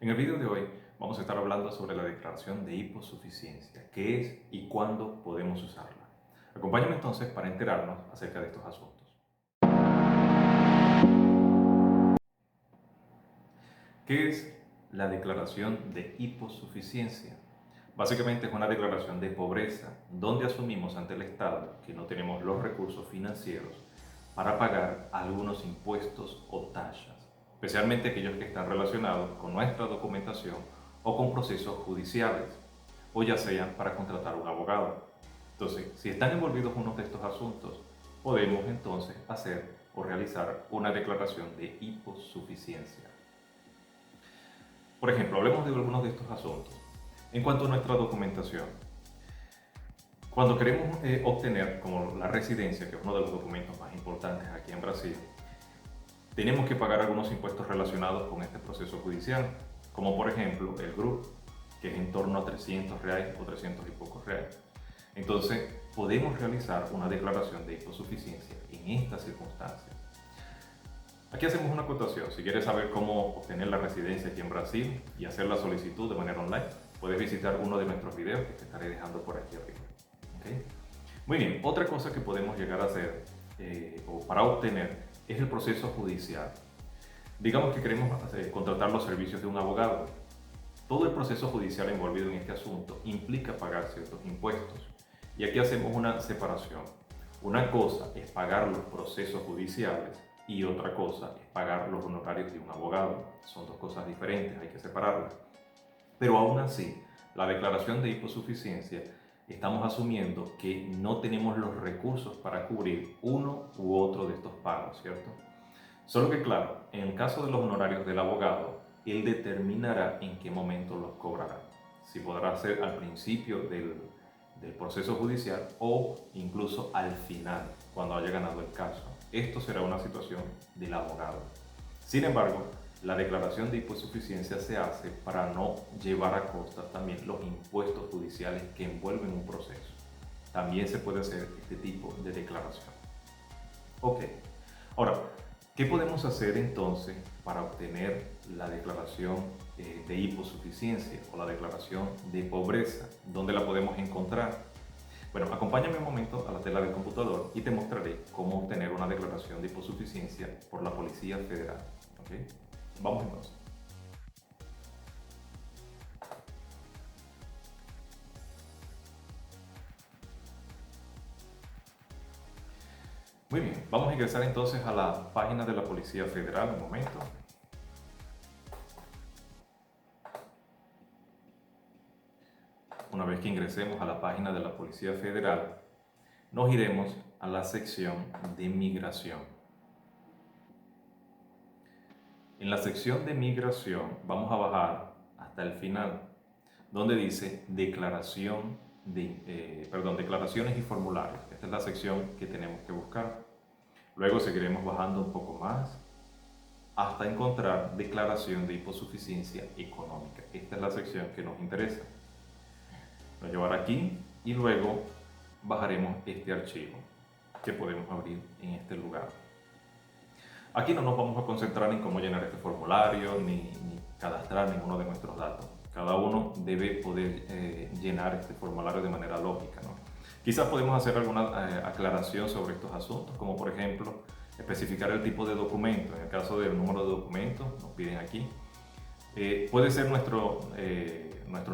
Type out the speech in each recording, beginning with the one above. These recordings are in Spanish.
En el video de hoy vamos a estar hablando sobre la declaración de hiposuficiencia, qué es y cuándo podemos usarla. Acompáñame entonces para enterarnos acerca de estos asuntos. ¿Qué es la declaración de hiposuficiencia? Básicamente es una declaración de pobreza donde asumimos ante el Estado que no tenemos los recursos financieros para pagar algunos impuestos o tasas, especialmente aquellos que están relacionados con nuestra documentación o con procesos judiciales, o ya sean para contratar un abogado. Entonces, si están envolvidos uno de estos asuntos, podemos entonces hacer o realizar una declaración de hiposuficiencia. Por ejemplo, hablemos de algunos de estos asuntos. En cuanto a nuestra documentación, cuando queremos obtener como la residencia, que es uno de los documentos más importantes aquí en Brasil, tenemos que pagar algunos impuestos relacionados con este proceso judicial, como por ejemplo el GRUP, que es en torno a 300 reales o 300 y pocos reales. Entonces, podemos realizar una declaración de hiposuficiencia en estas circunstancias. Aquí hacemos una acotación. Si quieres saber cómo obtener la residencia aquí en Brasil y hacer la solicitud de manera online, puedes visitar uno de nuestros videos que te estaré dejando por aquí arriba. ¿Okay? Muy bien, otra cosa que podemos llegar a hacer o para obtener es el proceso judicial. Digamos que queremos contratar los servicios de un abogado. Todo el proceso judicial envolvido en este asunto implica pagar ciertos impuestos. Y aquí hacemos una separación. Una cosa es pagar los procesos judiciales y otra cosa es pagar los honorarios de un abogado. Son dos cosas diferentes, hay que separarlas. Pero aún así, la declaración de hiposuficiencia estamos asumiendo que no tenemos los recursos para cubrir uno u otro de estos pagos, ¿cierto? Solo que claro, en el caso de los honorarios del abogado, él determinará en qué momento los cobrará. Si podrá ser al principio del proceso judicial o incluso al final, cuando haya ganado el caso. Esto será una situación del abogado. Sin embargo, la declaración de hiposuficiencia se hace para no llevar a costa también los impuestos judiciales que envuelven un proceso. También se puede hacer este tipo de declaración. Ok, ahora, ¿qué podemos hacer entonces para obtener la declaración de hiposuficiencia o la declaración de pobreza? ¿Dónde la podemos encontrar? Bueno, acompáñame un momento a la tela del computador y te mostraré cómo obtener una declaración de hiposuficiencia por la Policía Federal. ¿Okay? Vamos entonces. Muy bien, vamos a ingresar entonces a la página de la Policía Federal un momento. Una vez que ingresemos a la página de la Policía Federal, nos iremos a la sección de migración. En la sección de migración vamos a bajar hasta el final, donde dice declaraciones y formularios. Esta es la sección que tenemos que buscar. Luego seguiremos bajando un poco más hasta encontrar declaración de hiposuficiencia económica. Esta es la sección que nos interesa. Nos llevará aquí y luego bajaremos este archivo que podemos abrir en este lugar. Aquí no nos vamos a concentrar en cómo llenar este formulario ni cadastrar ninguno de nuestros datos. Cada uno debe poder llenar este formulario de manera lógica, ¿no? Quizás podemos hacer alguna aclaración sobre estos asuntos, como por ejemplo especificar el tipo de documento. En el caso del número de documento, nos piden aquí. Puede ser nuestro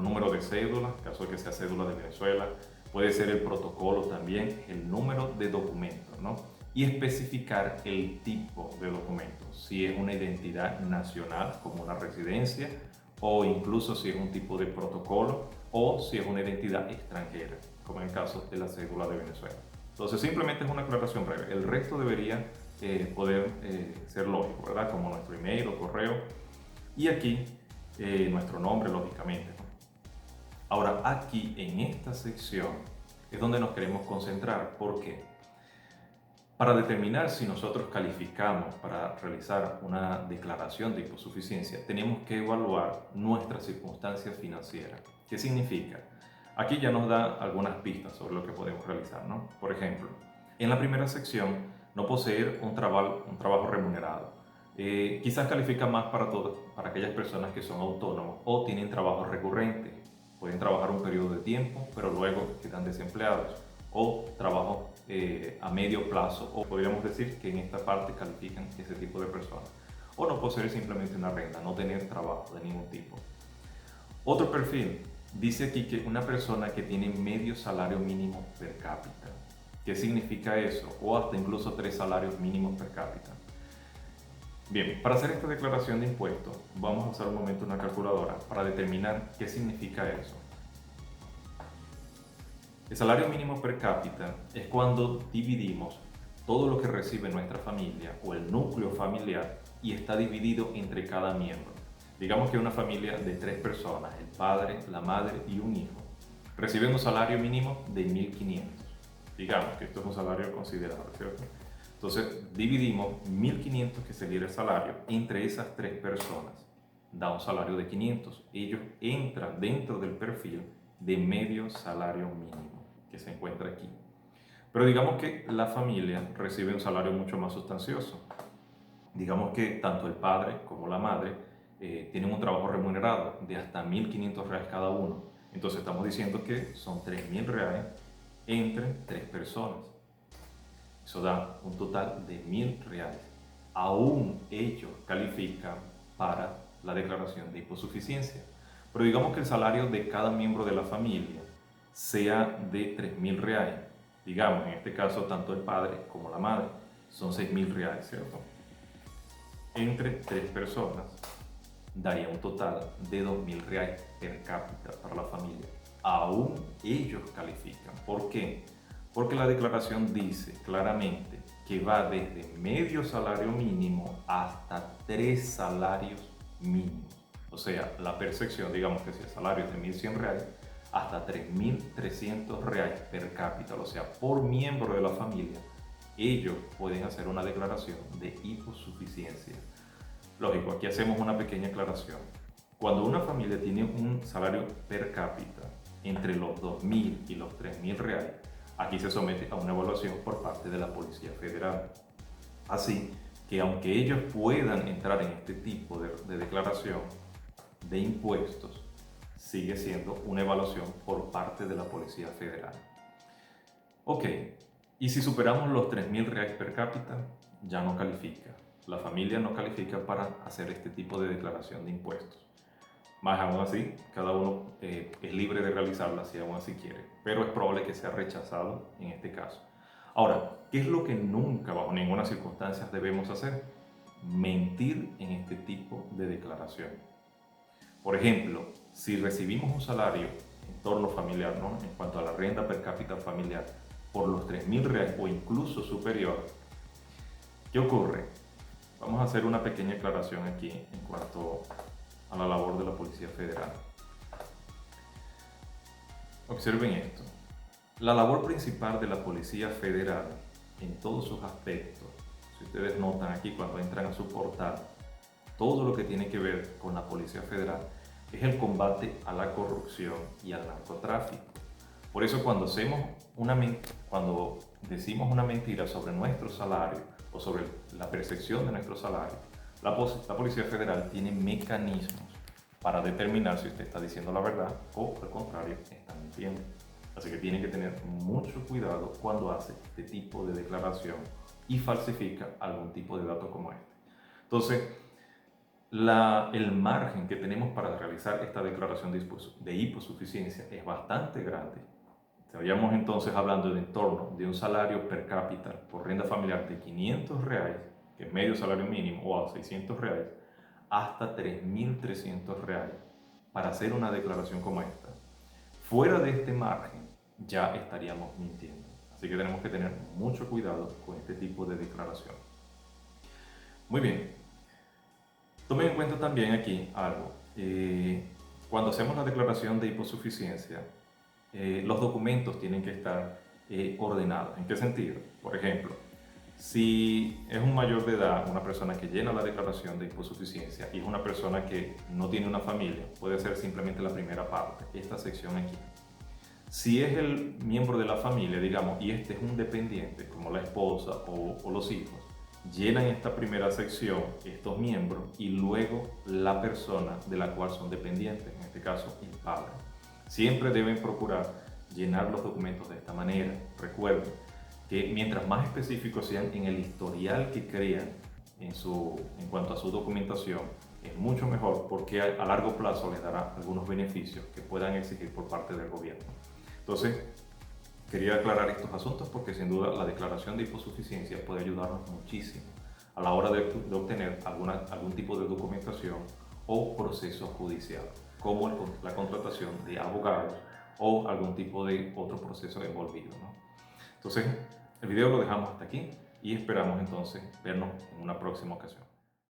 número de cédula, en caso de que sea cédula de Venezuela. Puede ser el protocolo también, el número de documento, ¿no? Y especificar el tipo de documento, si es una identidad nacional como una residencia o incluso si es un tipo de protocolo o si es una identidad extranjera, como en el caso de la cédula de Venezuela. Entonces simplemente es una aclaración breve. El resto debería poder ser lógico, ¿verdad? Como nuestro email o correo y aquí nuestro nombre, lógicamente, ¿no? Ahora aquí en esta sección es donde nos queremos concentrar. ¿Por qué? Para determinar si nosotros calificamos para realizar una declaración de hiposuficiencia, tenemos que evaluar nuestras circunstancias financieras. ¿Qué significa? Aquí ya nos da algunas pistas sobre lo que podemos realizar, ¿no? Por ejemplo, en la primera sección, no poseer un trabajo remunerado. Quizás califica más para para aquellas personas que son autónomos o tienen trabajo recurrente. Pueden trabajar un periodo de tiempo, pero luego quedan desempleados. O trabajo a medio plazo, o podríamos decir que en esta parte califican ese tipo de personas. O no poseer simplemente una renta, no tener trabajo de ningún tipo. Otro perfil, dice aquí que una persona que tiene medio salario mínimo per cápita. ¿Qué significa eso? O hasta incluso 3 salarios mínimos per cápita. Bien, para hacer esta declaración de impuestos, vamos a usar un momento una calculadora para determinar qué significa eso. El salario mínimo per cápita es cuando dividimos todo lo que recibe nuestra familia o el núcleo familiar y está dividido entre cada miembro. Digamos que una familia de 3 personas, el padre, la madre y un hijo, reciben un salario mínimo de 1.500. Digamos que esto es un salario considerable, ¿cierto? Entonces dividimos 1.500 que sería el salario entre esas 3 personas. Da un salario de 500. Ellos entran dentro del perfil de medio salario mínimo que se encuentra aquí. Pero digamos que la familia recibe un salario mucho más sustancioso. Digamos que tanto el padre como la madre tienen un trabajo remunerado de hasta 1.500 reales cada uno. Entonces estamos diciendo que son 3.000 reales entre 3 personas. Eso da un total de 1.000 reales. Aún ellos califican para la declaración de hiposuficiencia. Pero digamos que el salario de cada miembro de la familia sea de 3.000 reales. Digamos, en este caso, tanto el padre como la madre son 6.000 reales, ¿cierto? Entre 3 personas daría un total de 2.000 reales per cápita para la familia. Aún ellos califican. ¿Por qué? Porque la declaración dice claramente que va desde medio salario mínimo hasta 3 salarios mínimos. O sea, la percepción, digamos que si el salario es de 1.100 reales, hasta 3.300 reales per cápita, o sea, por miembro de la familia, ellos pueden hacer una declaración de hiposuficiencia. Lógico, aquí hacemos una pequeña aclaración. Cuando una familia tiene un salario per cápita entre los 2.000 y los 3.000 reales, aquí se somete a una evaluación por parte de la Policía Federal. Así que aunque ellos puedan entrar en este tipo de declaración de impuestos, sigue siendo una evaluación por parte de la Policía Federal. Ok, y si superamos los 3.000 reales per cápita, ya no califica. La familia no califica para hacer este tipo de declaración de impuestos. Más aún así, cada uno es libre de realizarla si aún así quiere, pero es probable que sea rechazado en este caso. Ahora, ¿qué es lo que nunca, bajo ninguna circunstancia, debemos hacer? Mentir en este tipo de declaración. Por ejemplo, si recibimos un salario en torno familiar, ¿no?, en cuanto a la renta per cápita familiar, por los 3.000 reales o incluso superior, ¿qué ocurre? Vamos a hacer una pequeña aclaración aquí en cuanto a la labor de la Policía Federal. Observen esto. La labor principal de la Policía Federal en todos sus aspectos, si ustedes notan aquí cuando entran a su portal, todo lo que tiene que ver con la Policía Federal es el combate a la corrupción y al narcotráfico. Por eso cuando decimos una mentira sobre nuestro salario o sobre la percepción de nuestro salario, la Policía Federal tiene mecanismos para determinar si usted está diciendo la verdad o, al contrario, está mintiendo. Así que tiene que tener mucho cuidado cuando hace este tipo de declaración y falsifica algún tipo de dato como este. Entonces, el margen que tenemos para realizar esta declaración de hiposuficiencia es bastante grande. Estaríamos entonces hablando de en torno de un salario per cápita por renta familiar de 500 reales, que es medio salario mínimo, o a 600 reales, hasta 3.300 reales para hacer una declaración como esta. Fuera de este margen ya estaríamos mintiendo. Así que tenemos que tener mucho cuidado con este tipo de declaración. Muy bien. Tomen en cuenta también aquí algo. Cuando hacemos la declaración de hiposuficiencia, los documentos tienen que estar ordenados. ¿En qué sentido? Por ejemplo, si es un mayor de edad, una persona que llena la declaración de hiposuficiencia y es una persona que no tiene una familia, puede ser simplemente la primera parte, esta sección aquí. Si es el miembro de la familia, digamos, y este es un dependiente, como la esposa o los hijos, llenan esta primera sección estos miembros y luego la persona de la cual son dependientes, en este caso el padre. Siempre deben procurar llenar los documentos de esta manera. Recuerden que mientras más específicos sean en el historial que crean en cuanto a su documentación, es mucho mejor porque a largo plazo les dará algunos beneficios que puedan exigir por parte del gobierno. Entonces, quería aclarar estos asuntos porque sin duda la declaración de hiposuficiencia puede ayudarnos muchísimo a la hora de obtener algún tipo de documentación o proceso judicial, como la contratación de abogados o algún tipo de otro proceso envolvido, ¿no? Entonces, el video lo dejamos hasta aquí y esperamos entonces vernos en una próxima ocasión.